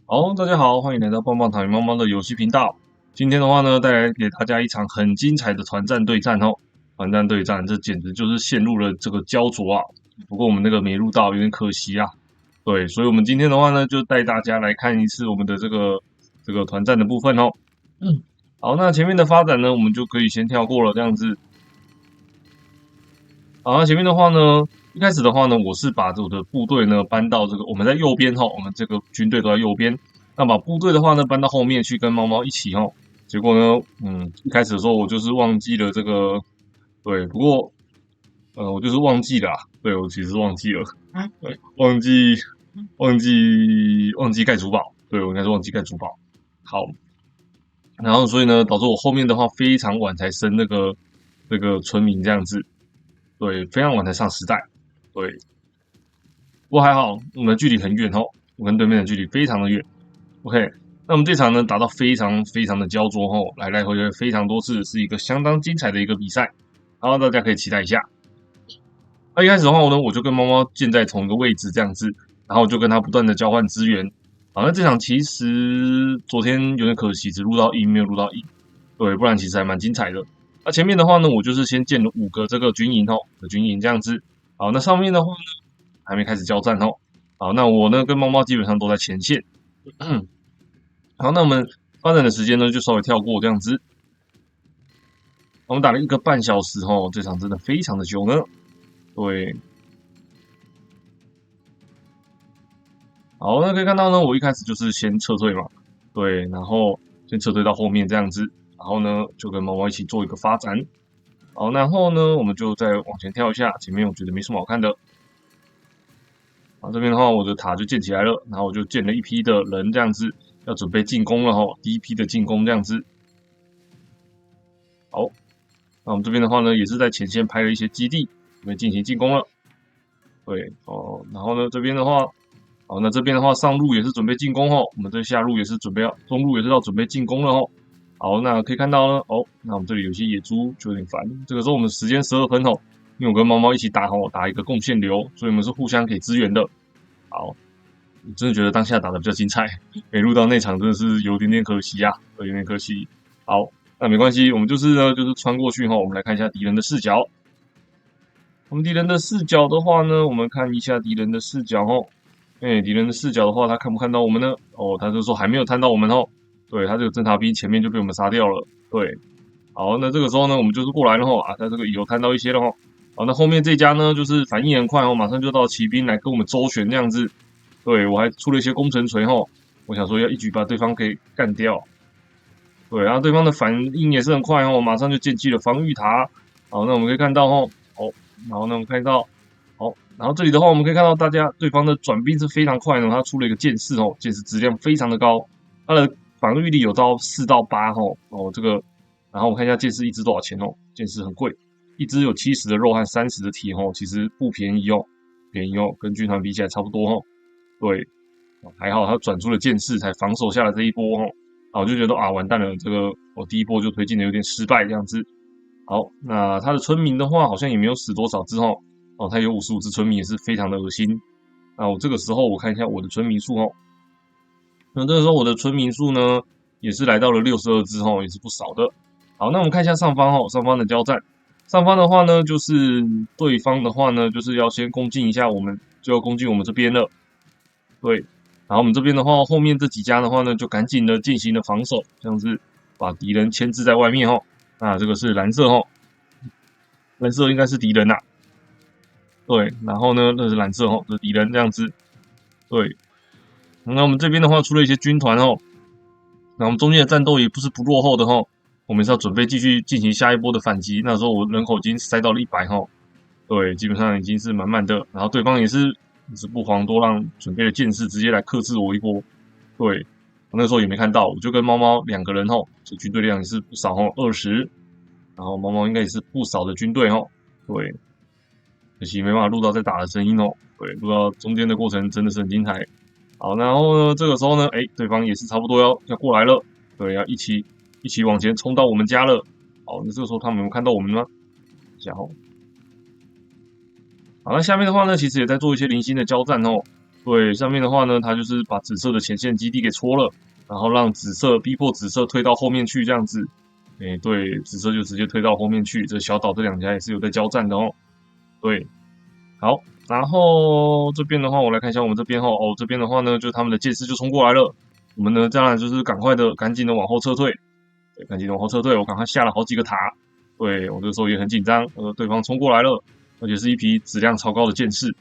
好，大家好，欢迎来到棒棒糖与猫猫的游戏频道。今天的话呢，带来给大家一场很精彩的团战对战哦。团战对战，这简直就是陷入了这个焦灼啊！不过我们那个没录到，有点可惜啊。对，所以我们今天的话呢，就带大家来看一次我们的这个团战的部分哦。好，那前面的发展呢，我们就可以先跳过了，这样子。好，那前面的话呢，一开始的话呢，我是把我的部队呢搬到这个我们在右边哈，我们这个军队都在右边。那把部队的话呢搬到后面去跟猫猫一起哈。结果呢，一开始的时候我就是忘记了这个，对，不过我就是忘记了啊，对我其实忘记了，对，忘记盖主堡，对我应该是忘记盖主堡。好，然后所以呢，导致我后面的话非常晚才升这个村民这样子。对，非常晚才上时代。对，不过还好，我们的距离很远哦，我跟对面的距离非常的远。OK，那我们这场呢打到非常非常的焦灼哦，来来回回非常多次，是一个相当精彩的一个比赛。然后大家可以期待一下。那一开始的话呢，我就跟猫猫建在同一个位置这样子，然后就跟他不断的交换资源。好，那这场其实昨天有点可惜，只录到一，没有录到一。对，不然其实还蛮精彩的。那前面的话呢，我就是先建了5个这个军营哦，军营这样子。好，那上面的话呢，还没开始交战哦。好，那我呢跟猫猫基本上都在前线。好，那我们发展的时间呢就稍微跳过这样子。我们打了1个半小时哦，这场真的非常的久呢。对，好，那可以看到呢，我一开始就是先撤退嘛，对，然后先撤退到后面这样子，然后呢就跟猫猫一起做一个发展。好，然后呢我们就再往前跳一下，前面我觉得没什么好看的。好，这边的话我的塔就建起来了，然后我就建了一批的人这样子，要准备进攻了哈，第一批的进攻这样子。好，那我们这边的话呢，也是在前线拍了一些基地，准备进行进攻了。对，哦，然后呢这边的话。好，那这边的话，上路也是准备进攻哦，我们这下路也是准备要，中路也是要准备进攻了哦。好，那可以看到呢，那我们这里有些野猪就有点烦。这个时候我们时间12分哦，因为我跟猫猫一起打哦，打一个贡献流，所以我们是互相给支援的。好，我真的觉得当下打的比较精彩，没录到那场真的是有点点可惜啊，有点可惜。好，那没关系，我们就是呢，就是穿过去哈，我们来看一下敌人的视角。我们敌人的视角的话呢，我们看一下敌人的视角哦。敌人的视角的话，他看不看到我们呢？哦，他就说还没有看到我们哦。对，他这个侦察兵前面就被我们杀掉了。对，好，那这个时候呢，我们就是过来了吼啊，他这个有看到一些了吼。好，那后面这家呢，就是反应很快哦，马上就到骑兵来跟我们周旋这样子。对，我还出了一些工程锤吼，我想说要一举把对方给干掉。对，然后对方的反应也是很快哦，马上就建起了防御塔。好，那我们可以看到哦，然后呢，我们看到。好，然后这里的话，我们可以看到对方的转兵是非常快的，他出了一个剑士哦，剑士质量非常的高，他的防御力有到4到8这个，然后我看一下剑士一只多少钱哦，剑士很贵，一只有70的肉和30的铁哦，其实不便宜哦，便宜哦，跟军团比起来差不多哦，对，还好他转出了剑士才防守下了这一波哦，我就觉得啊完蛋了，这个我第一波就推进的有点失败这样子，好，那他的村民的话好像也没有死多少只哦。他有55只村民也是非常的恶心。那我这个时候我看一下我的村民数哦，那这个时候我的村民数呢也是来到了62只哦，也是不少的。好，那我们看一下上方哦，上方的交战。上方的话呢，就是对方的话呢，就是要先攻进一下我们，就要攻进我们这边了。对，然后我们这边的话，后面这几家的话呢，就赶紧的进行了防守，这样子把敌人牵制在外面哦。那这个是蓝色哦，蓝色应该是敌人呐。对，然后呢，那是蓝色哦，这是敌人这样子。对，那我们这边的话出了一些军团哦，那我们中间的战斗也不是不落后的哦，我们是要准备继续进行下一波的反击。那时候我人口已经塞到了100哦，对，基本上已经是满满的。然后对方也是不遑多让，准备了剑士直接来克制我一波。对，我那时候也没看到，我就跟猫猫2个人哦，这军队量也是不少哦，20。然后猫猫应该也是不少的军队哦，对。可惜没办法录到在打的声音哦。对，不知道中间的过程真的是很精彩。好，然后呢，这个时候呢，对方也是差不多要过来了，对，要一起往前冲到我们家了。好，那这个时候他们有看到我们吗？然后，好，那下面的话呢，其实也在做一些零星的交战哦。对，上面的话呢，他就是把紫色的前线基地给戳了，然后让逼迫紫色退到后面去，这样子。对，紫色就直接推到后面去。这小岛这两家也是有在交战的哦。对，好，然后这边的话，我来看一下我们这边哦，这边的话呢，就他们的剑士就冲过来了。我们呢，当然就是赶紧的往后撤退，对，赶紧的往后撤退。我赶快下了好几个塔，对我这个时候也很紧张，对方冲过来了，而且是一批质量超高的剑士。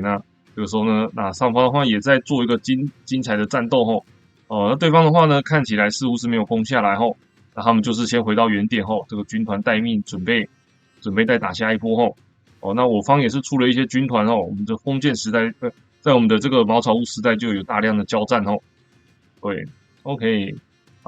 那这个时候呢，那上方的话也在做一个精彩的战斗吼。那对方的话呢，看起来似乎是没有攻下来吼，那他们就是先回到原点吼，这个军团待命，准备再打下一波吼。那我方也是出了一些军团吼，我们的封建时代在我们的这个茅草屋时代就有大量的交战吼。对，OK，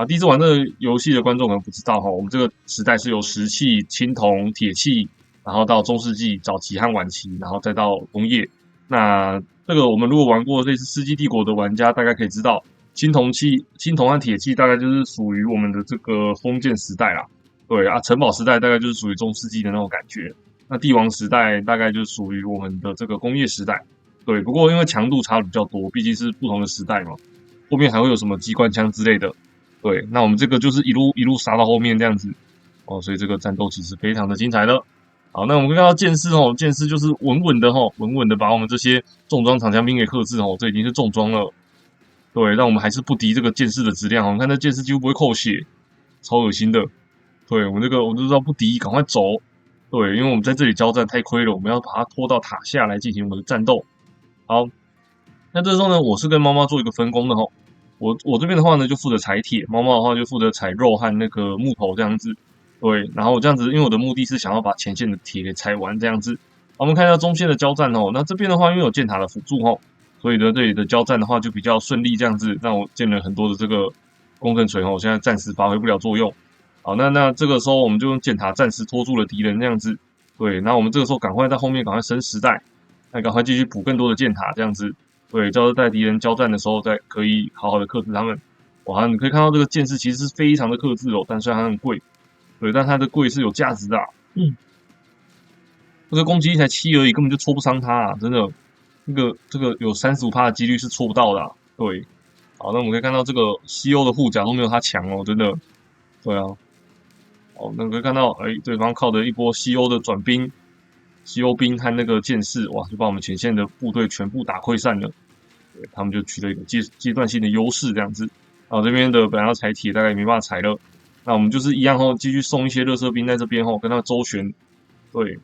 第一次玩这个游戏的观众可能不知道哈，我们这个时代是由石器、青铜、铁器，然后到中世纪早期和晚期，然后再到工业。那这个我们如果玩过类似《世纪帝国》的玩家，大概可以知道，青铜和铁器大概就是属于我们的这个封建时代啦。对啊，城堡时代大概就是属于中世纪的那种感觉。那帝王时代大概就是属于我们的这个工业时代。对，不过因为强度差的比较多，毕竟是不同的时代嘛。后面还会有什么机关枪之类的。对，那我们这个就是一路杀到后面这样子。所以这个战斗其实非常的精彩的。好，那我们看到剑士剑士就是稳稳的把我们这些重装长枪兵给克制这已经是重装了。对，但我们还是不敌这个剑士的质量。我们看这剑士几乎不会扣血，超恶心的。对，我们这个我就知道不敌，赶快走。对，因为我们在这里交战太亏了，我们要把它拖到塔下来进行我们的战斗。好，那这时候呢，我是跟猫猫做一个分工的吼。我这边的话呢，就负责采铁，猫猫的话就负责采肉和那个木头这样子。对，然后这样子，因为我的目的是想要把前线的铁给采完这样子。好，我们看一下中线的交战哦。那这边的话，因为有剑塔的辅助哦，所以呢这里的交战的话就比较顺利这样子，让我建了很多的这个攻城锤哦，现在暂时发挥不了作用。好，那这个时候我们就用剑塔暂时拖住了敌人这样子。对，那我们这个时候赶快在后面赶快升时代，那赶快继续补更多的剑塔这样子。对，就是在敌人交战的时候，再可以好好的克制他们。哇，你可以看到这个剑士其实是非常的克制哦，但虽然它很贵，对，但它的贵是有价值的。这个攻击力才7而已，根本就戳不伤它啊！真的，这个有35%的几率是戳不到的。对，好，那我们可以看到这个西欧的护甲都没有它强哦，真的。对啊，好，那可以看到，对方靠着一波西欧的转兵。西欧兵和那个剑士，哇，就把我们前线的部队全部打溃散了。对，他们就取得一个阶段性的优势，这样子。这边的本来要采铁，大概也没办法采了。那我们就是一样继续送一些热射兵在这边跟他周旋。对，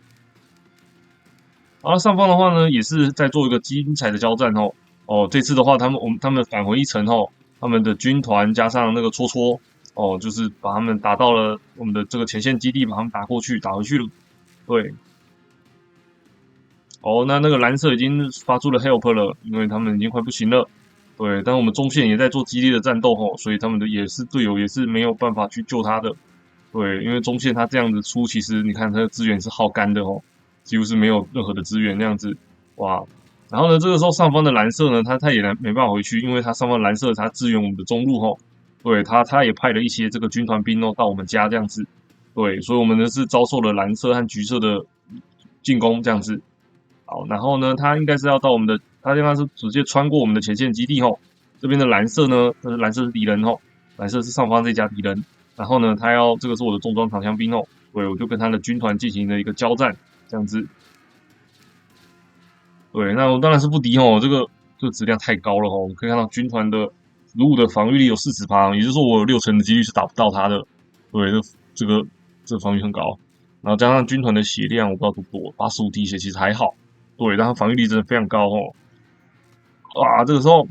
上方的话呢，也是在做一个精彩的交战这次的话，他们返回一城他们的军团加上那个戳戳就是把他们打到了我们的这个前线基地，把他们打过去，打回去了。对。那个蓝色已经发出了 help 了，因为他们已经快不行了。对，但我们中线也在做激烈的战斗所以他们的队友也是没有办法去救他的。对，因为中线他这样子出，其实你看他的资源是耗干的几乎是没有任何的资源那样子。哇，然后呢，这个时候上方的蓝色呢，他也没办法回去，因为他上方蓝色他支援我们的中路对他也派了一些这个军团兵到我们家这样子。对，所以我们呢是遭受了蓝色和橘色的进攻这样子。好，然后呢，他应该是要到我们的，他应该是直接穿过我们的前线基地这边的蓝色呢，蓝色是敌人蓝色是上方这家敌人。然后呢，这个是我的重装长枪兵对，我就跟他的军团进行了一个交战，这样子。对，那我当然是不敌这个质量太高了我可以看到军团的如果的防御力有40%，也就是说我有60%的几率是打不到他的。对，这个防御很高，然后加上军团的血量我不知道多85滴血，其实还好。对，但他防御力真的非常高哇，这个时候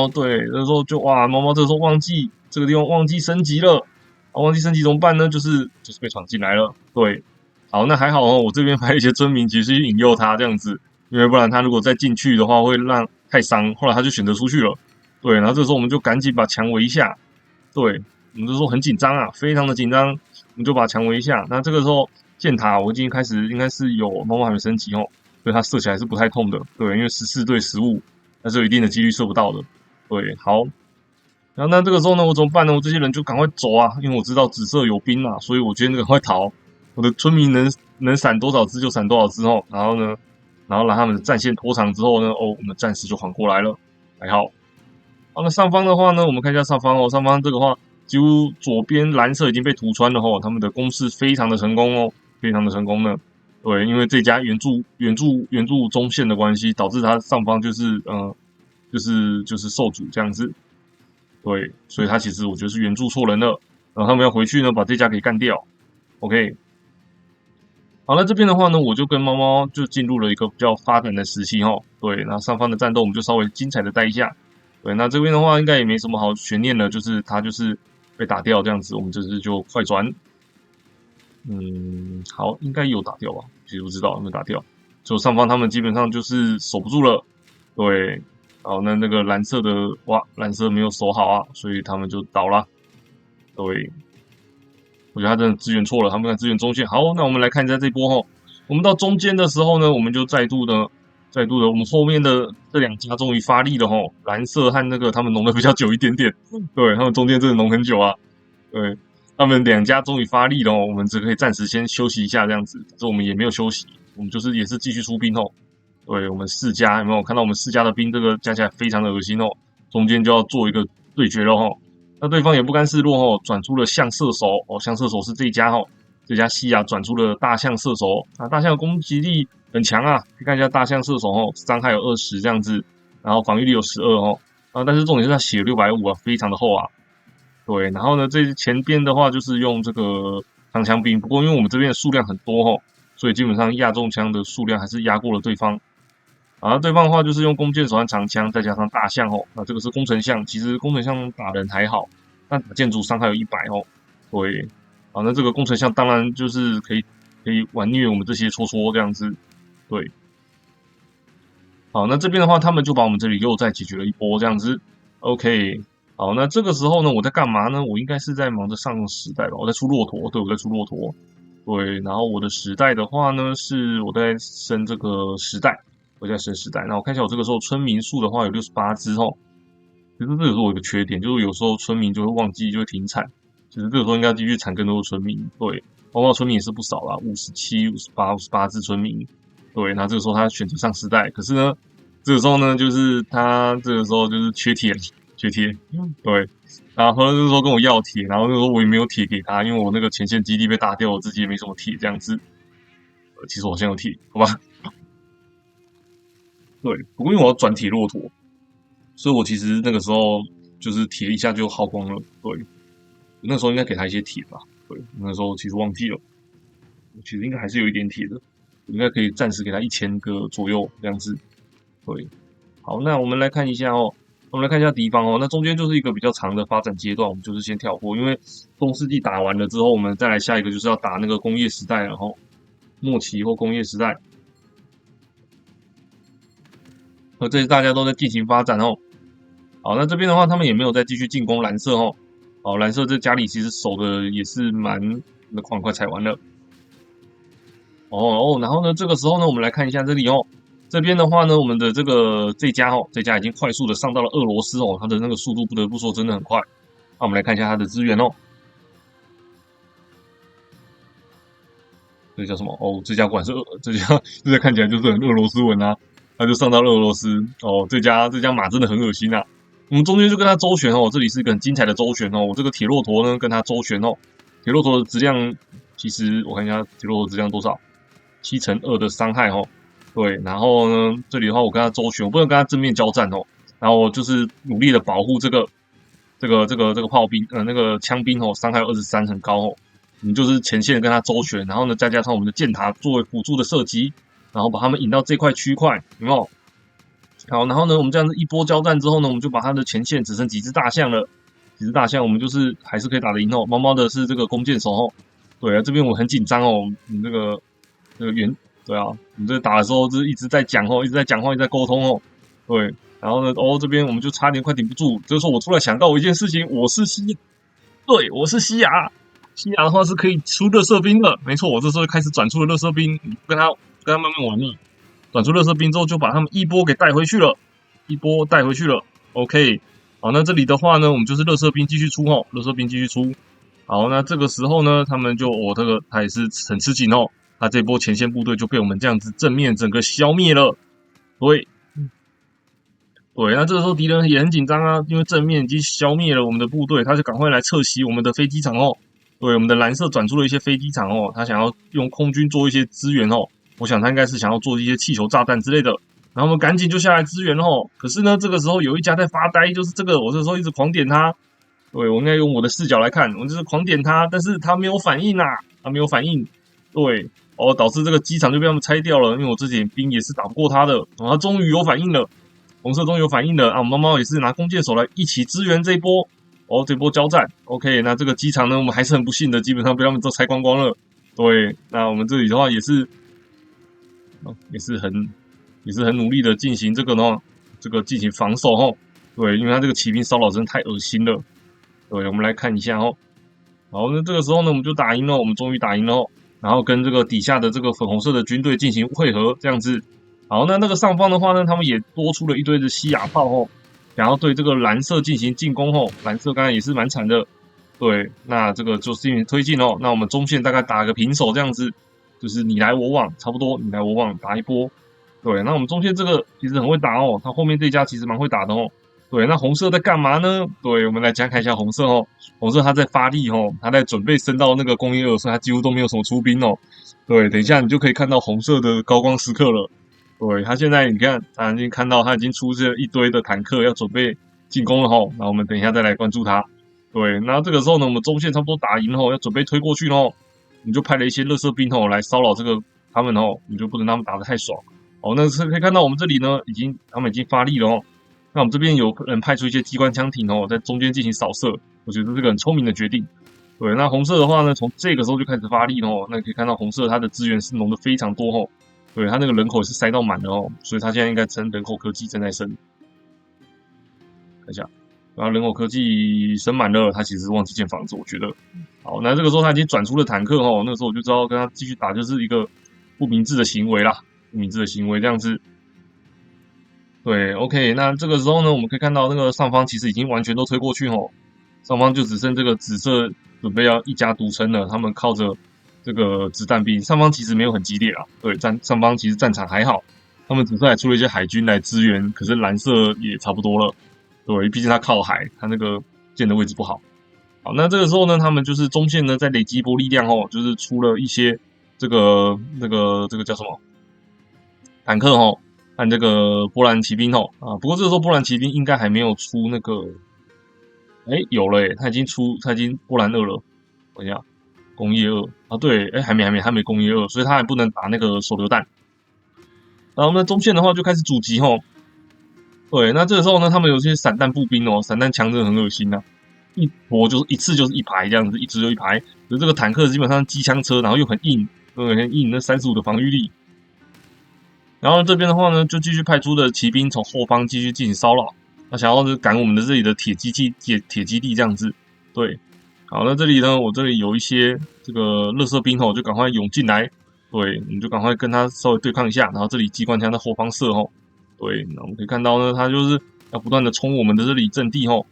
对，这个时候就哇，猫猫这个时候这个地方忘记升级了，忘记升级怎么办呢？就是被闯进来了。对，好，那还好我这边还有一些村民其实引诱他这样子，因为不然他如果再进去的话会让太伤，后来他就选择出去了。对，然后这时候我们就赶紧把墙围一下。对，我们这时候很紧张啊，非常的紧张，我们就把墙围一下。那这个时候箭塔我已经开始应该是有猫猫还没升级所以它射起来是不太痛的。对，因为14对15，那是有一定的几率射不到的。对，好，然后那这个时候呢，我怎么办呢？我这些人就赶快走啊，因为我知道紫色有兵所以我今天赶快逃。我的村民能闪多少只就闪多少只然后呢，然后让他们的战线拖长之后呢，我们暂时就缓过来了，还好。好，那上方的话呢，我们看一下上方上方这个话，几乎左边蓝色已经被屠穿了他们的攻势非常的成功非常的成功呢。对，因为这家援助中线的关系，导致他上方就是受阻这样子。对，所以他其实我觉得是援助错人了，然后他们要回去呢，把这家给干掉。OK， 好，那这边的话呢，我就跟猫猫就进入了一个比较发展的时期对，那上方的战斗我们就稍微精彩的带一下。对，那这边的话应该也没什么好悬念的，就是他就是被打掉这样子，我们这次就快转。好，应该有打掉吧？其实不知道有没有打掉。就上方他们基本上就是守不住了。对，好，那个蓝色的蓝色没有守好啊，所以他们就倒了。对，我觉得他真的支援错了，他们在支援中线。好，那我们来看一下这波我们到中间的时候呢，我们就再度的，我们后面的这两家终于发力了蓝色和那个他们农的比较久一点点，对他们中间真的农很久啊，对。他们两家终于发力了我们只可以暂时先休息一下这样子，可是我们也没有休息，我们就是也是继续出兵对，我们4家有没有看到我们4家的兵，这个加起来非常的恶心中间就要做一个对决了那对方也不甘示弱转出了象射手象射手是这家西亚转出了大象射手大象的攻击力很强啊，可以看一下大象射手伤害有20这样子，然后防御力有12但是重点是他血650啊，非常的厚啊。对，然后呢，这前边的话就是用这个长枪兵，不过因为我们这边的数量很多所以基本上压中枪的数量还是压过了对方。对方的话就是用弓箭手和长枪，再加上大象那这个是工程象，其实工程象打人还好，但打建筑伤害有100对，那这个工程象当然就是可以玩虐我们这些戳这样子，对。好，那这边的话，他们就把我们这里又再解决了一波这样子 ，OK。好，那这个时候呢，我在干嘛呢？我应该是在忙着上时代吧，我在出骆驼，对，我在出骆驼，对，然后我的时代的话呢，是我在升这个时代，我在升时代。那我看一下我这个时候村民数的话有68只其实这也是我一个缺点，就是有时候村民就会忘记，就会停产。其实这个时候应该继续产更多的村民，对，包括村民也是不少啦，57、58只村民，对，那这个时候他选择上时代，可是呢，这个时候呢，就是他这个时候就是缺铁。对，然后那时候跟我要铁，然后那时候我也没有铁给他，因为我那个前线基地被打掉，我自己也没什么铁这样子。其实我现在有铁，好吧？对，不过因为我要转铁骆驼，所以我其实那个时候就是铁一下就耗光了。对，那时候应该给他一些铁吧？对，那时候其实忘记了，其实应该还是有一点铁的，应该可以暂时给他1000个左右这样子。对，好，那我们来看一下我们来看一下敌方那中间就是一个比较长的发展阶段，我们就是先跳过，因为中世纪打完了之后，我们再来下一个就是要打那个工业时代了末期或工业时代，这些大家都在进行发展好，那这边的话，他们也没有再继续进攻蓝色好，蓝色这家里其实守的也是蛮那快踩完了然后呢，这个时候呢，我们来看一下这里这边的话呢，我们的这家已经快速的上到了俄罗斯它的那个速度不得不说真的很快。那我们来看一下它的资源这叫什么这家果然是这家看起来就是很俄罗斯文啊，他就上到了俄罗斯这家马真的很恶心啊。我们中间就跟他周旋这里是一个很精彩的周旋我这个铁骆驼呢跟他周旋铁骆驼的质量其实我看一下铁骆驼质量多少，7×2的伤害对，然后呢，这里的话我跟他周旋，我不能跟他正面交战然后就是努力的保护这个炮兵，那个枪兵伤害23很高我们就是前线跟他周旋，然后呢再加上我们的箭塔作为辅助的射击，然后把他们引到这块区块，有没有？好，然后呢，我们这样子一波交战之后呢，我们就把他的前线只剩几只大象了，几只大象我们就是还是可以打得赢猫猫的是这个弓箭手对啊，这边我很紧张你这个对啊，我们这打的时候就是一直在讲一直在讲话，一直在沟通对，然后呢，这边我们就差点快顶不住。这时候我突然想到一件事情，我是西亚，西亚的话是可以出热射兵的，没错，我这时候开始转出了热射兵，跟他慢慢玩了。转出热射兵之后，就把他们一波给带回去了，OK，好，那这里的话呢，我们就是热射兵继续出热射兵继续出。好，那这个时候呢，他们就他也是很吃紧他这波前线部队就被我们这样子正面整个消灭了。对，那这个时候敌人也很紧张啊，因为正面已经消灭了我们的部队，他就赶快来侧袭我们的飞机场哦。对，我们的蓝色转出了一些飞机场哦，他想要用空军做一些支援哦。我想他应该是想要做一些气球炸弹之类的，然后我们赶紧就下来支援哦。可是呢，这个时候有一家在发呆，就是这个，我这时候一直狂点他。对，我应该用我的视角来看，我就是狂点他，但是他没有反应啊，他没有反应。对，导致这个机场就被他们拆掉了，因为我这点兵也是打不过他的。他终于有反应了。红色终于有反应了啊！猫猫也是拿弓箭手来一起支援这一波这波交战。OK， 那这个机场呢，我们还是很不幸的，基本上被他们都拆光光了。对，那我们这里的话也是很努力的进行这个呢，进行防守哦。对，因为他这个骑兵骚扰真的太恶心了。对，我们来看一下哦。好，那这个时候呢，我们就打赢了，我们终于打赢了哦。然后跟这个底下的这个粉红色的军队进行汇合，这样子。好，那个上方的话呢，他们也多出了一堆的西亚炮哦，然后对这个蓝色进行进攻哦。蓝色刚才也是蛮惨的，对，那这个就是进行推进哦。那我们中线大概打个平手这样子，就是你来我往，差不多你来我往打一波。对，那我们中线这个其实很会打哦，他后面这家其实蛮会打的哦。对，那红色在干嘛呢？对，我们来看一下红色哦。红色他在发力哦，他在准备升到那个工业2，所以他几乎都没有什么出兵哦。对，等一下你就可以看到红色的高光时刻了。对，他现在你看，他已经看到他已经出现一堆的坦克要准备进攻了吼，那我们等一下再来关注他。对，那这个时候呢，我们中线差不多打赢后，要准备推过去喽，我们就派了一些垃圾兵吼来骚扰这个他们哦，你就不能让他们打得太爽。那是可以看到我们这里呢，他们已经发力了哦。那我们这边有人派出一些机关枪艇哦，在中间进行扫射，我觉得这是个很聪明的决定。对，那红色的话呢，从这个时候就开始发力哦，那可以看到红色它的资源是浓的非常多哦。对，他那个人口是塞到满的哦，所以他现在应该称人口科技正在升。看一下，然后人口科技升满了，他其实忘记建房子，我觉得。好，那这个时候他已经转出了坦克哦，那个时候我就知道跟他继续打就是一个不明智的行为啦，不明智的行为这样子。对，OK，那这个时候呢，我们可以看到那个上方其实已经完全都推过去哦，上方就只剩这个紫色准备要一家独撑了，他们靠着这个子弹兵，上方其实没有很激烈啦，对，上方其实战场还好，他们只是还出了一些海军来支援，可是蓝色也差不多了，对，毕竟他靠海，他那个建的位置不好。好，那这个时候呢，他们就是中线呢在累积一波力量哦，就是出了一些这个叫什么坦克哦，和这个波兰骑兵哦啊，不过这个时候波兰骑兵应该还没有出那个，有了他已经波兰2了，等一下。工业2啊，对，还没工业2，所以他还不能打那个手榴弹。然后呢，中线的话就开始阻击吼。对，那这个时候呢，他们有些散弹步兵哦，散弹枪真的很恶心呐、一波就是一次就是一排这样子，一支就一排。可是这个坦克基本上机枪车，然后又很硬，很硬，那35的防御力。然后这边的话呢，就继续派出的骑兵从后方继续进行骚扰，那想要赶我们的这里的铁基地这样子。对，好，那这里呢，我这里有一些这个垃圾兵吼，就赶快涌进来。对，我们就赶快跟他稍微对抗一下。然后这里机关枪在后方射吼。对，那我们可以看到呢，他就是要不断的冲我们的这里阵地吼。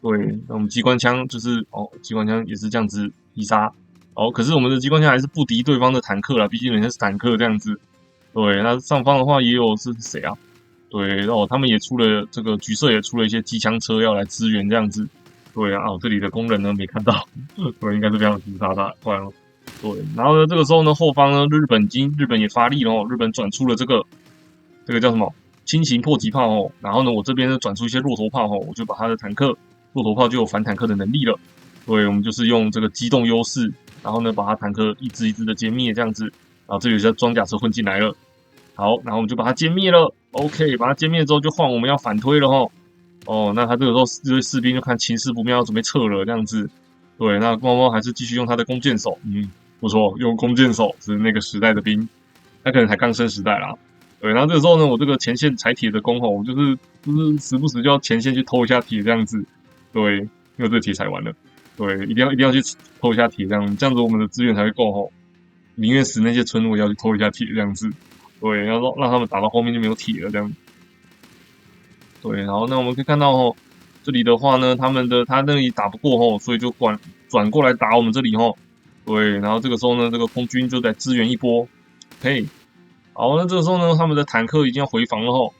对，那我们机关枪就是机关枪也是这样子击杀。可是我们的机关枪还是不敌对方的坦克啦，毕竟人家是坦克这样子。对，那上方的话也有是谁啊？对，他们也出了这个橘色也出了一些机枪车要来支援这样子。对啊，这里的工人呢没看到，对，应该是非常击杀他，快哦。对，然后呢，这个时候呢，后方呢，日本也发力了哦，日本转出了这个叫什么轻型迫击炮哦，然后呢，我这边呢转出一些骆驼炮哦，我就把他的坦克骆驼炮就有反坦克的能力了。对，我们就是用这个机动优势，然后呢，把他坦克一支一支的歼灭这样子，然后这里有些装甲车混进来了。好，然后我们就把它歼灭了。OK， 把它歼灭之后就换我们要反推了哈。那他这个时候这位士兵就看情势不妙，要准备撤了这样子。对，那猫猫还是继续用他的弓箭手，不错，用弓箭手是那个时代的兵，他可能才刚升时代啦。对，然后这个时候呢，我这个前线踩铁的弓吼，我就是时不时就要前线去偷一下铁这样子。对，因为这个铁踩完了，对，一定要去偷一下铁这样子我们的资源才会够吼。宁愿死那些村，我也要去偷一下铁这样子。对，然后让他们打到后面就没有铁了这样。对，然后那我们可以看到哦，这里的话呢，他那里打不过哦，所以就转过来打我们这里哦。对，然后这个时候呢，这个空军就在支援一波。嘿，好，那这个时候呢，他们的坦克已经要回防了吼。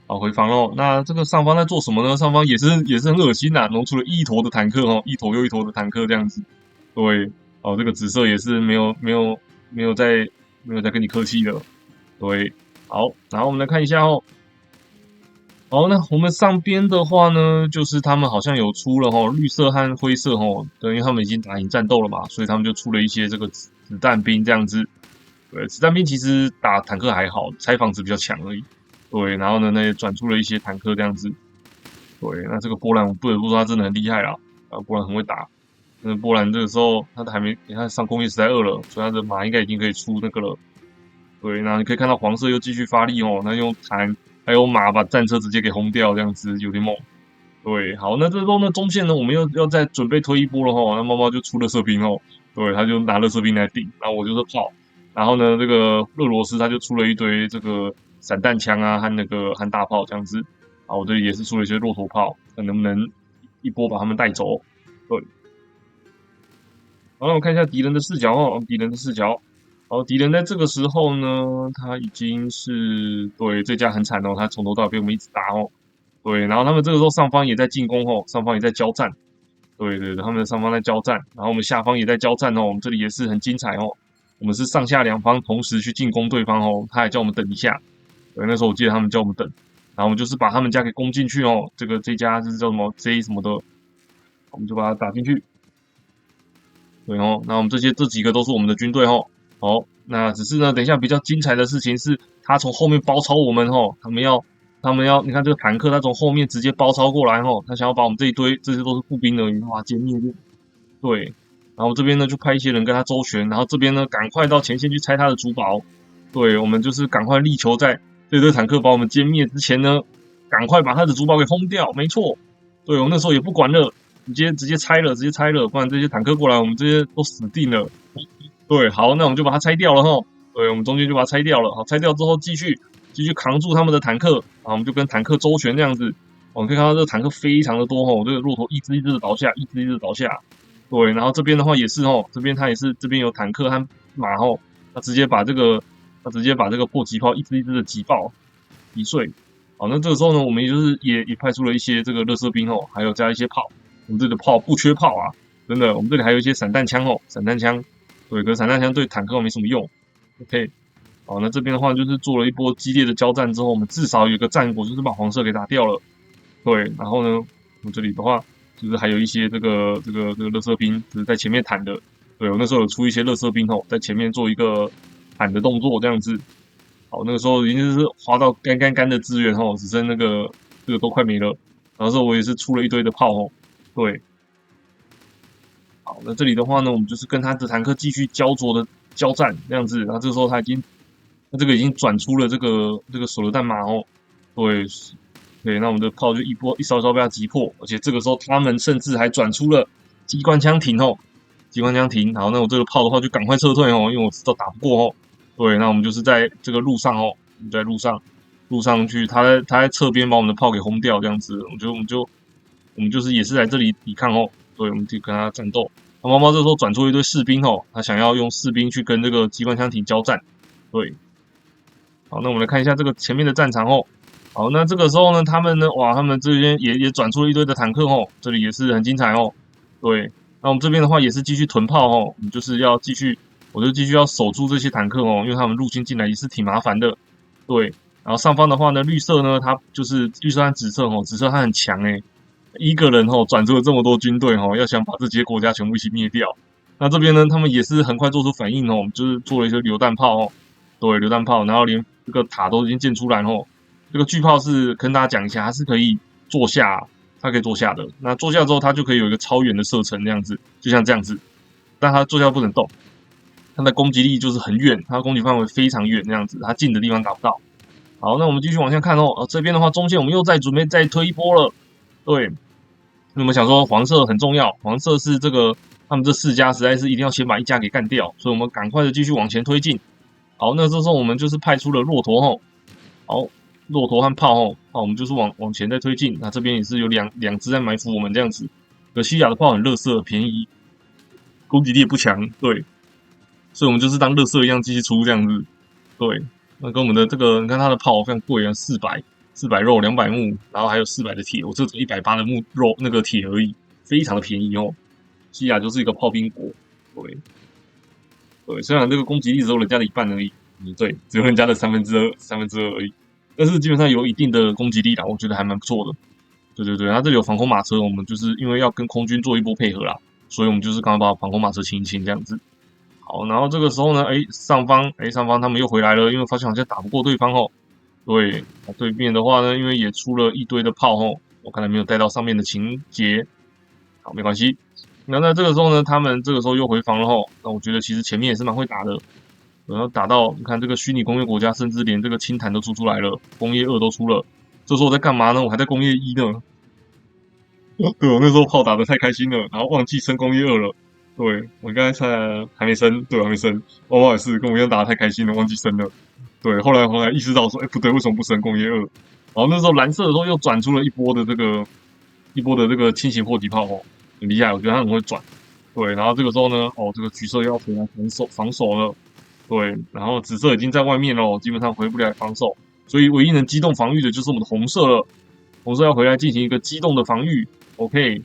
好，回防喽。那这个上方在做什么呢？上方也是很恶心呐，弄出了一坨的坦克哦，一坨又一坨的坦克这样子。对，哦，这个紫色也是没有再跟你客气的。对，好，然后我们来看一下哦。好，那我们上边的话呢，就是他们好像有出了吼，绿色和灰色吼，等于他们已经打赢战斗了嘛，所以他们就出了一些这个子弹兵这样子。对，子弹兵其实打坦克还好，拆房子比较强而已。对，然后呢，那也转出了一些坦克这样子。对，那这个波兰我不得不说他真的很厉害啦，波兰很会打。那波兰这个时候他还没，你看上工业时代2了，所以他的马应该已经可以出那个了。对，那你可以看到黄色又继续发力哦，那用坦还有马把战车直接给轰掉，这样子有点猛。对，好，那这时候呢，中线呢，我们又要再准备推一波了哈，那猫猫就出了射兵哦，对，他就拿了射兵来顶，然后我就是炮，然后呢，这个俄罗斯他就出了一堆这个散弹枪啊和那个和大炮这样子，啊，我这里也是出了一些骆驼炮，看能不能一波把他们带走。对，好，那我们看一下敌人的视角哦，敌人的视角。好，敌人在这个时候呢，他已经是对这家很惨哦，他从头到尾被我们一直打哦。对，然后他们这个时候上方也在进攻哦，上方也在交战。对对对，他们的上方在交战，然后我们下方也在交战哦，我们这里也是很精彩哦。我们是上下两方同时去进攻对方哦，他还叫我们等一下。对，那时候我记得他们叫我们等，然后我们就是把他们家给攻进去哦。这家是叫什么 J 什么的，我们就把它打进去。对哦，那我们这几个都是我们的军队哦。好，那只是呢，等一下比较精彩的事情是，他从后面包抄我们哦，他们要，你看这个坦克，他从后面直接包抄过来哦，他想要把我们这一堆，这些都是步兵而已，把它歼灭掉。对，然后这边呢就派一些人跟他周旋，然后这边呢赶快到前线去拆他的主堡。对，我们就是赶快力求在这堆坦克把我们歼灭之前呢，赶快把他的主堡给轰掉。没错，对我那时候也不管了，直接拆了，直接拆了，不然这些坦克过来，我们这些都死定了。对，好，那我们就把它拆掉了哈。对，我们中间就把它拆掉了。好，拆掉之后继续扛住他们的坦克，啊，我们就跟坦克周旋这样子。我们可以看到这个坦克非常的多哈，这个骆驼一只一只的倒下，一只一只的倒下。对，然后这边的话也是哦，这边它也是这边有坦克和马哦，他直接把这个迫击炮一只一只的击爆击碎。好，那这个时候呢，我们也就是也派出了一些这个热射兵哦，还有加一些炮。我们这里的炮不缺炮啊，真的，我们这里还有一些散弹枪哦，散弹枪。对，可是散弹枪对坦克没什么用。OK，好，那这边的话就是做了一波激烈的交战之后，我们至少有一个战果，就是把黄色给打掉了。对，然后呢，我们这里的话就是还有一些这个垃圾兵，就是在前面坦的。对，我那时候有出一些垃圾兵哦，在前面做一个坦的动作，这样子。好，那个时候已经是花到干的资源哦，只剩这个都快没了。然后时候我也是出了一堆的炮哦。对，好，那这里的话呢，我们就是跟他的坦克继续焦灼的交战这样子。然后这个时候他这个已经转出了这个手榴弹码哦。对，对，那我们的炮就一稍稍被他击破，而且这个时候他们甚至还转出了机关枪艇哦，机关枪艇。好，那我这个炮的话就赶快撤退哦，因为我知道打不过哦。对，那我们就是在这个路上哦，在路上去，他在侧边把我们的炮给轰掉这样子。我们就是也是在这里抵抗哦。对，我们就跟他战斗。那猫猫这时候转出一堆士兵哦，他想要用士兵去跟这个机关枪艇交战。对，好，那我们来看一下这个前面的战场哦。好，那这个时候呢，他们呢，哇，他们这边也转出了一堆的坦克哦，这里也是很精彩哦。对，那我们这边的话也是继续囤炮哦，我们就是要继续，我就继续要守住这些坦克哦，因为他们入侵进来也是挺麻烦的。对，然后上方的话呢，绿色呢，它就是绿色和紫色哦，紫色它很强诶，一个人哦转出了这么多军队哦，要想把这些国家全部一起灭掉。那这边呢，他们也是很快做出反应哦，就是做了一些榴弹炮哦，对，榴弹炮，然后连这个塔都已经建出来哦。这个巨炮是跟大家讲一下，它是可以坐下，它可以坐下的。那坐下之后，它就可以有一个超远的射程，这样子，就像这样子。但它坐下不能动，它的攻击力就是很远，它的攻击范围非常远，这样子，它近的地方打不到。好，那我们继续往下看哦。这边的话，中线我们又在准备再推一波了。对，那我们想说黄色很重要，黄色是这个他们这4家实在是一定要先把一家给干掉，所以我们赶快的继续往前推进。好，那这时候我们就是派出了骆驼吼，好，骆驼和炮吼，好，我们就是往前再推进。那这边也是有两只在埋伏我们这样子。可西亚的炮很垃圾，便宜。攻击力也不强，对，所以我们就是当垃圾一样继续出这样子，对。那跟我们的这个，你看它的炮非常贵啊，400肉200木，然后还有400的铁，我这只180的木肉那个铁而已，非常的便宜哦。西亚就是一个炮兵国，对对，虽然这个攻击力只有人家的一半而已，对，只有人家的三分之二而已，但是基本上有一定的攻击力啦，我觉得还蛮不错的。对对对，它这里有防空马车，我们就是因为要跟空军做一波配合啦，所以我们就是刚刚把防空马车清一清这样子。好，然后这个时候呢，上方他们又回来了，因为发现好像打不过对方哦。对，对面的话呢，因为也出了一堆的炮哦，我看来没有带到上面的情节。好，没关系。那这个时候呢，他们这个时候又回防了吼。那我觉得其实前面也是蛮会打的，然后打到你看这个虚拟工业国家，甚至连这个氢弹都出来了，工业2都出了。这时候我在干嘛呢？我还在工业1呢。对，我那时候炮打的太开心了，然后忘记升工业2了。对，我刚才还没升，对，还没升。娃娃也是跟我一样打的太开心了，忘记升了。对，后来意识到说，哎，不对，为什么不升工业2？然后那时候蓝色的时候又转出了一波的这个轻型迫击炮哦，很厉害，我觉得他很会转。对，然后这个时候呢，这个橘色要回来防守了。对，然后紫色已经在外面了，基本上回不来防守，所以唯一能机动防御的就是我们的红色了。红色要回来进行一个机动的防御。OK，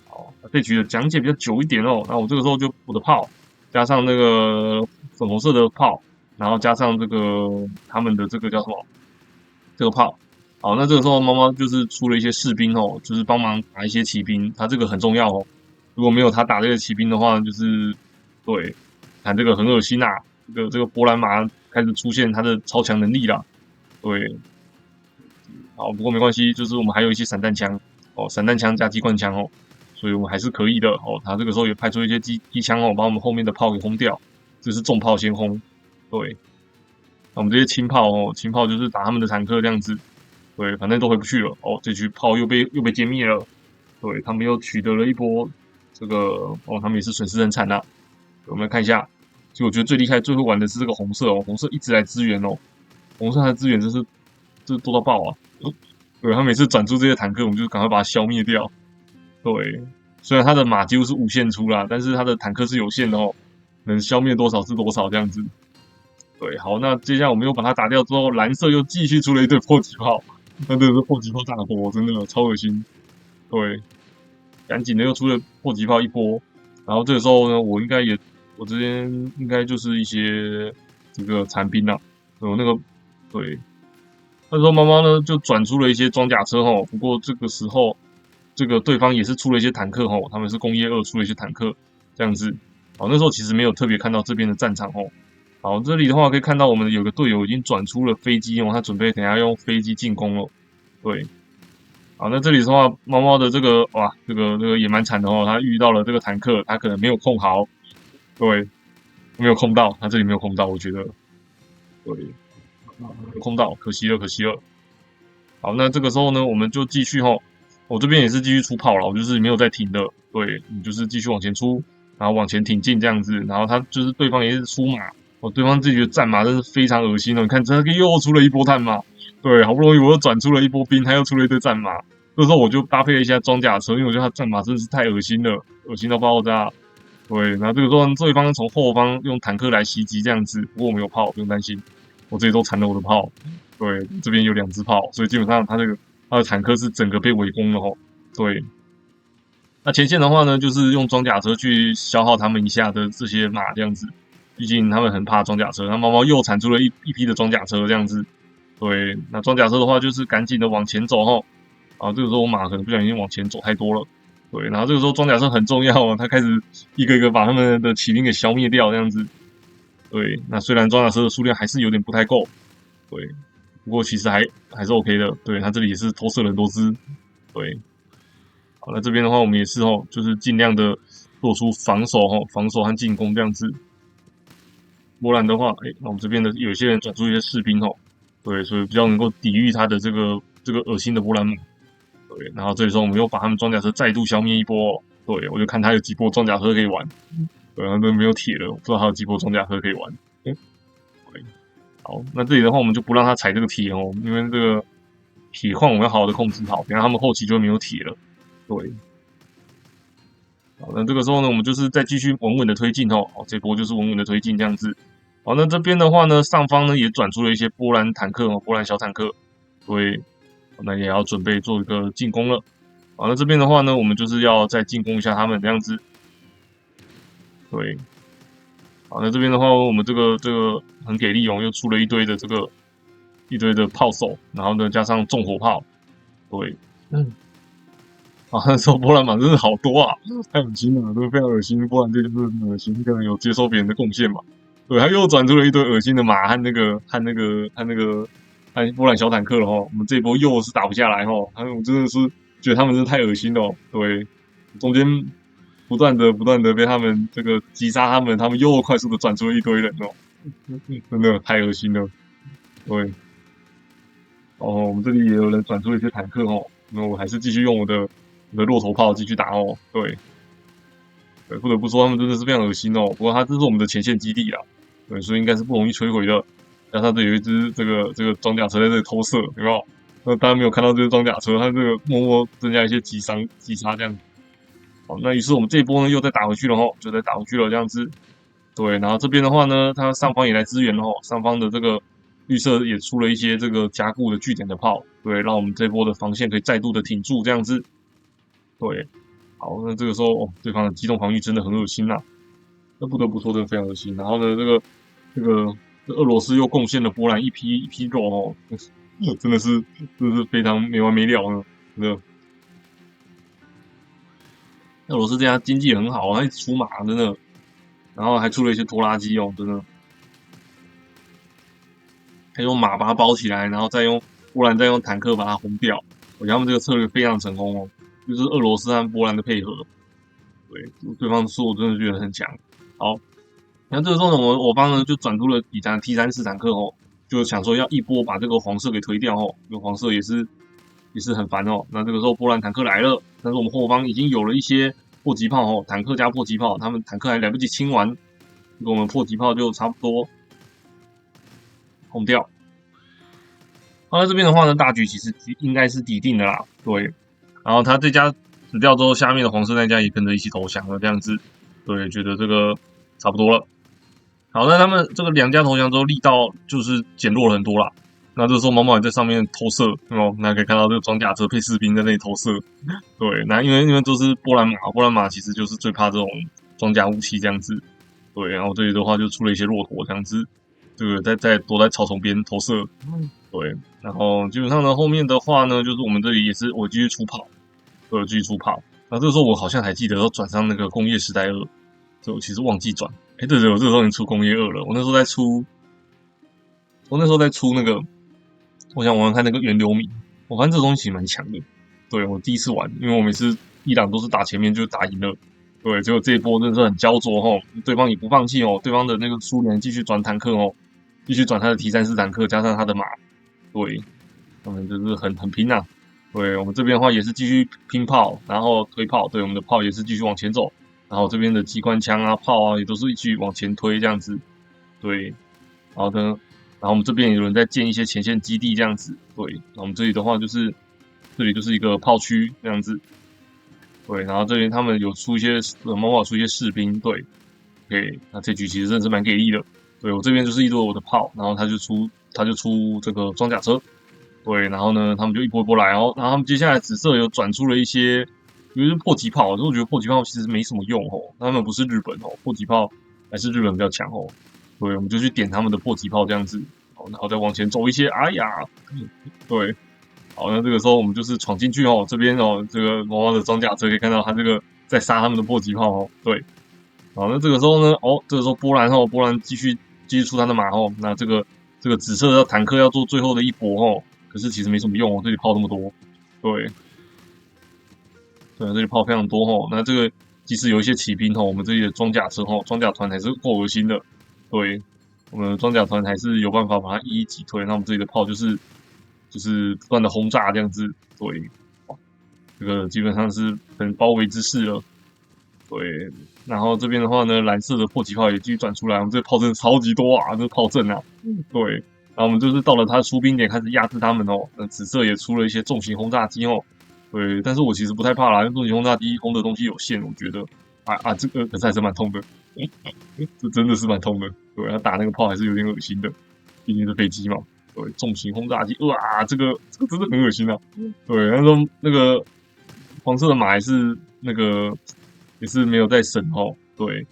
好，这局的讲解比较久一点哦。那我这个时候就我的炮加上那个粉红色的炮，然后加上这个他们的这个叫什么？这个炮。好，那这个时候猫猫就是出了一些士兵哦，就是帮忙打一些骑兵，他这个很重要哦。如果没有他打这个骑兵的话，就是对，看这个很恶心呐、这个波兰马开始出现他的超强能力啦。对，好，不过没关系，就是我们还有一些散弹枪哦，散弹枪加机关枪哦，所以我们还是可以的哦。他这个时候也派出一些机枪哦，把我们后面的炮给轰掉，这是重炮先轰。对，那我们这些轻炮哦，轻炮就是打他们的坦克这样子。对，反正都回不去了哦。这局炮又被歼灭了，对他们又取得了一波这个哦，他们也是损失很惨呐、我们来看一下，其实我觉得最厉害、最会玩的是这个红色哦，红色一直来支援哦，红色它的资源真是多到爆啊！对他每次转出这些坦克，我们就赶快把它消灭掉。对，虽然他的马几乎是无限出啦，但是他的坦克是有限的哦，能消灭多少是多少这样子。对，好，那接下来我们又把它打掉之后，蓝色又继续出了一堆迫击炮，那真的是迫击炮大火，真的超恶心。对，赶紧的又出了迫击炮一波，然后这个时候呢，我这边应该就是一些这个残兵啦，有那个对，那时候猫猫呢就转出了一些装甲车吼，不过这个时候这个对方也是出了一些坦克吼，他们是工业2出了一些坦克这样子，好，那时候其实没有特别看到这边的战场吼。好，这里的话可以看到我们有个队友已经转出了飞机哦，他准备等下用飞机进攻了。对，好，那这里的话，猫猫的这个哇，这个也蛮惨的哦，他遇到了这个坦克，他可能没有控好，对，没有控到，他这里没有控到，我觉得对，没有控到，可惜了，可惜了。好，那这个时候呢，我们就继续吼，我这边也是继续出炮了，我就是没有在停的，对你就是继续往前出，然后往前挺进这样子，然后他就是对方也是出马，对方自己的战马真是非常恶心哦，你看这个又出了一波战马，对，好不容易我又转出了一波兵，他又出了一堆战马，这时候我就搭配了一下装甲车，因为我觉得他战马真的是太恶心了，恶心到爆炸。对，然后这个时候对方从后方用坦克来袭击这样子，不过我们有炮，不用担心，我这里都缠了我的炮。对，这边有2只炮，所以基本上他的坦克是整个被围攻了吼。对，那前线的话呢，就是用装甲车去消耗他们一下的这些马这样子，毕竟他们很怕装甲车。那猫猫又产出了一批的装甲车这样子。对，那装甲车的话就是赶紧的往前走吼。啊，这个时候我马可能不小心往前走太多了。对，然后这个时候装甲车很重要哦，它开始一个一个把他们的骑兵给消灭掉这样子。对，那虽然装甲车的数量还是有点不太够，对，不过其实还是 OK 的。对，它这里也是投射了很多只。对，好，那这边的话我们也是哦，就是尽量的做出防守哦，防守和进攻这样子。不然的话，那我们这边的有些人转出一些士兵哦，对，所以比较能够抵御他的这个恶心的波兰马。对，然后这时候我们又把他们装甲车再度消灭一波哦。对，我就看他有几波装甲车可以玩。对，他都没有铁了，我不知道他有几波装甲车可以玩。对，好，那这里的话我们就不让他踩这个铁哦，因为这个铁矿我们要好好的控制好，不然他们后期就没有铁了。对，好，那这个时候呢，我们就是再继续稳稳的推进哦。好，这波就是稳稳的推进这样子。好，那这边的话呢，上方呢也转出了一些波兰坦克哦，波兰小坦克，所以那也要准备做一个进攻了。好，那这边的话呢，我们就是要再进攻一下他们这样子。对，好，那这边的话，我们这个很给力哦，又出了一堆的炮手，然后呢加上重火炮，对，啊，那时候波兰马真是好多啊，太恶心了，都非常恶心。波兰这就是很恶心，可能有接受别人的贡献嘛。对，他又转出了一堆恶心的马和波兰小坦克了哈。我们这一波又是打不下来哈，我真的是觉得他们真的太恶心了哦。对，中间不断的被他们这个击杀他们又快速的转出了一堆人哦，真的太恶心了。对，哦，我们这里也有人转出了一些坦克哦，那我还是继续用我的骆驼炮继续打哦。对，对，不得不说他们真的是非常恶心哦。不过这是我们的前线基地啦，对，所以应该是不容易摧毁的。加上这有一支这个装甲车在这里偷射，有没有？那大家没有看到这个装甲车，它这个默默增加一些击杀这样子。好，那于是我们这一波呢又再打回去了吼，就再打回去了这样子。对，然后这边的话呢，它上方也来支援了吼，上方的这个绿色也出了一些这个加固的据点的炮，对，让我们这波的防线可以再度的挺住这样子。对，好，那这个时候哦，对方的机动防御真的很恶心呐、那不得不说真的非常恶心。然后呢，这个俄罗斯又贡献了波兰一批肉哦，真的是非常没完没了呢，真的。俄罗斯这家经济也很好，他一直出马，真的，然后还出了一些拖拉机哦，真的，还用马把它包起来，然后波兰再用坦克把它轰掉。我觉得他们这个策略非常成功哦，就是俄罗斯和波兰的配合，对，对方说我真的觉得很强。好，然后这个时候呢，我方呢就转出了几台 T34坦克哦，就想说要一波把这个黄色给推掉哦，因为黄色也是很烦哦。那这个时候波兰坦克来了，但是我们后方已经有了一些迫击炮哦，坦克加迫击炮，他们坦克还来不及清完，我们迫击炮就差不多轰掉。好，那这边的话呢，大局其实应该是底定的啦，对。然后他这家死掉之后，下面的黄色那家也跟着一起投降了，这样子，对，觉得这个差不多了。好，那他们这个两家投降之后，力道就是减弱了很多啦。那这时候毛毛也在上面投射，哦，那可以看到这个装甲车配士兵在那里投射。对，那因为都是波兰马，波兰马其实就是最怕这种装甲武器这样子。对，然后这里的话就出了一些骆驼这样子，这个在躲在草丛边投射。对，然后基本上呢，后面的话呢，就是我们这里也是我继续出炮，对，继续出炮。那这个时候我好像还记得要转上那个工业时代2，这我其实忘记转。哎，对，我这个时候已经出工业2了。我那时候在出那个，我想玩玩看那个源流米。我发现这东西蛮强的。对，我第一次玩，因为我每次伊朗都是打前面就打赢了。对，结果这一波真的是很焦灼哦，对方也不放弃哦，对方的那个苏联继续转坦克哦，继续转他的 T34坦克加上他的马。对，他们就是很拼呐、对，我们这边的话也是继续拼炮，然后推炮，对，我们的炮也是继续往前走，然后这边的机关枪啊、炮啊也都是一起往前推这样子。对，好的，然后我们这边有人在建一些前线基地这样子。对，那我们这里的话这里就是一个炮区这样子。对，然后这边他们有出一些猫猫出一些士兵。对，OK，那这局其实真的是蛮给力的。对我这边就是一堆我的炮，然后他就出这个装甲车。对，然后呢，他们就一波一波来哦。然后他们接下来紫色有转出了一些，尤其是迫击炮，我觉得迫击炮其实没什么用哦。他们不是日本哦，迫击炮还是日本比较强哦。对，我们就去点他们的迫击炮这样子，好，然后再往前走一些。哎呀，对，好，那这个时候我们就是闯进去哦。这边哦，这个毛毛的装甲车可以看到他这个在杀他们的迫击炮哦。对，好，那这个时候呢，这个时候波兰继续出他的马哦。那这个紫色的坦克要做最后的一搏哦。可是其实没什么用哦，这里炮那么多。对，对，这里炮非常多哦。那这个即使有一些骑兵哦，我们这里的装甲车哦，装甲团还是够恶心的。对，我们的装甲团还是有办法把它一一击退。那我们这里的炮就是不断的轰炸这样子。对，这个基本上是很包围之势了。对，然后这边的话呢，蓝色的迫击炮也继续转出来，我们这个炮阵超级多啊，这炮阵啊。对，然后我们就是到了他的出兵点，开始压制他们哦。那紫色也出了一些重型轰炸机哦。对，但是我其实不太怕啦，因为重型轰炸机轰的东西有限，我觉得。这个可是还是蛮痛的，这真的是蛮痛的。对，他打那个炮还是有点恶心的，毕竟是飞机嘛。对，重型轰炸机，哇，这个真的很恶心啊。对，他说那个黄色的马还是那个也是没有在省哦。对，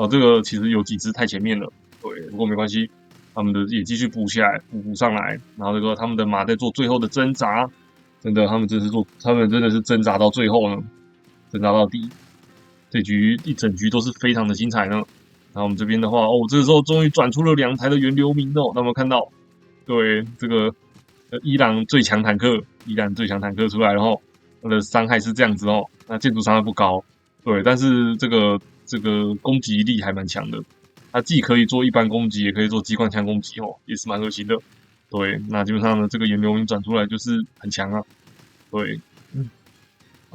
这个其实有几只太前面了。对，不过没关系，他们的也继续补下来，补上来。然后这个他们的马在做最后的挣扎，真的，他们真的是挣扎到最后呢，挣扎到底。这局一整局都是非常的精彩呢。然后我们这边的话，这个时候终于转出了2台的源流民哦，那么看到，对这个伊朗最强坦克出来，然后它的伤害是这样子哦，那建筑伤害不高，对，但是这个攻击力还蛮强的，它既可以做一般攻击，也可以做机关枪攻击哦，也是蛮恶心的。对，那基本上呢，这个源流民转出来就是很强啊，对，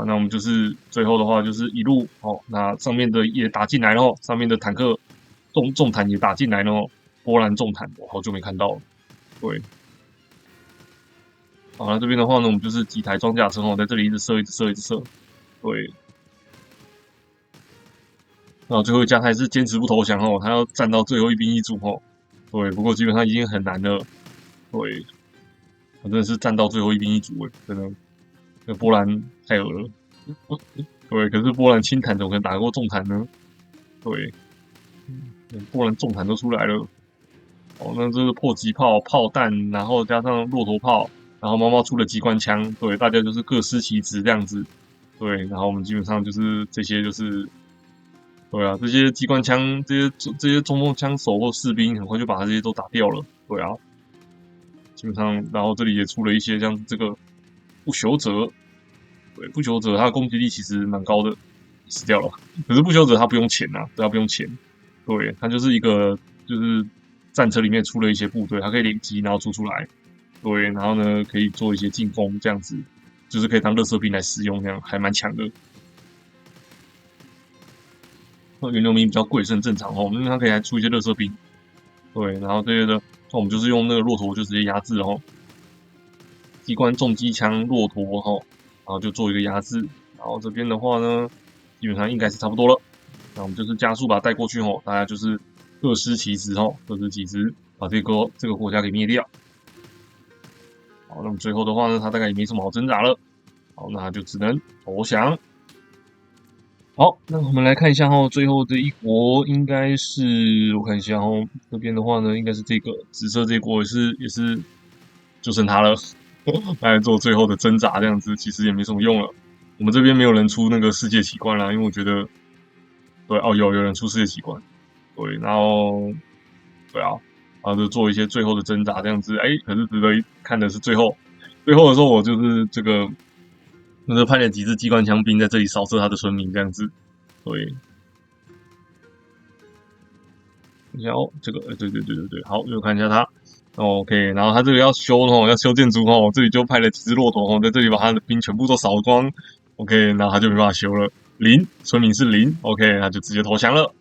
那我们就是最后的话就是一路那上面的也打进来了，上面的坦克重坦也打进来了，波兰重坦我好久没看到了，对。好，那这边的话呢，我们就是几台装甲车在这里一直射，对。然后最后一架他还是坚持不投降他要站到最后一兵一卒对。不过基本上已经很难了，对。真的是站到最后一兵一卒真的。那波兰太恶了，对。可是波兰轻坦怎么可能打过重坦呢？对，波兰重坦都出来了，那这是迫击炮、炮弹，然后加上骆驼炮，然后猫猫出了机关枪，对，大家就是各司其职这样子，对。然后我们基本上就是这些，就是对啊，这些机关枪、这些冲锋枪手或士兵，很快就把他这些都打掉了，对啊。基本上，然后这里也出了一些像这个不朽者，对，不朽者他的攻击力其实蛮高的，死掉了。可是不朽者他不用钱啊，对，他不用钱，对，他就是一个就是战车里面出了一些部队，它可以连击，然后出来，对，然后呢可以做一些进攻这样子，就是可以当垃圾兵来使用，这样还蛮强的。源流民比较贵是很正常因为它可以还出一些垃圾兵，对，然后这些的，那我们就是用那个骆驼就直接压制机关重机枪骆驼然后就做一个压制，然后这边的话呢，基本上应该是差不多了。那我们就是加速把它带过去大家就是各司其职各司其职，把这个国家给灭掉。好，那么最后的话呢，他大概也没什么好挣扎了，好，那就只能投降。好，那我们来看一下最后的一国应该是我看一下这边的话呢，应该是这个紫色这一国也是就剩他了，来做最后的挣扎，这样子其实也没什么用了。我们这边没有人出那个世界奇观啦，因为我觉得对有人出世界奇观，对，然后对啊，然后就做一些最后的挣扎，这样子，可是值得看的是最后的时候，我就是就是派了几支机关枪兵在这里扫射他的村民，这样子，对。然后这个，对，好，就看一下他，OK，然后他这个要修要修建筑这里就派了几只骆驼在这里把他的兵全部都扫光，OK，然后他就没办法修了，零，村民是零，OK，他就直接投降了。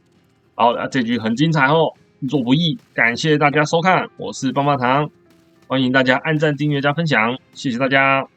好，那这局很精彩役作不易，感谢大家收看，我是棒棒糖，欢迎大家按赞、订阅、加分享，谢谢大家。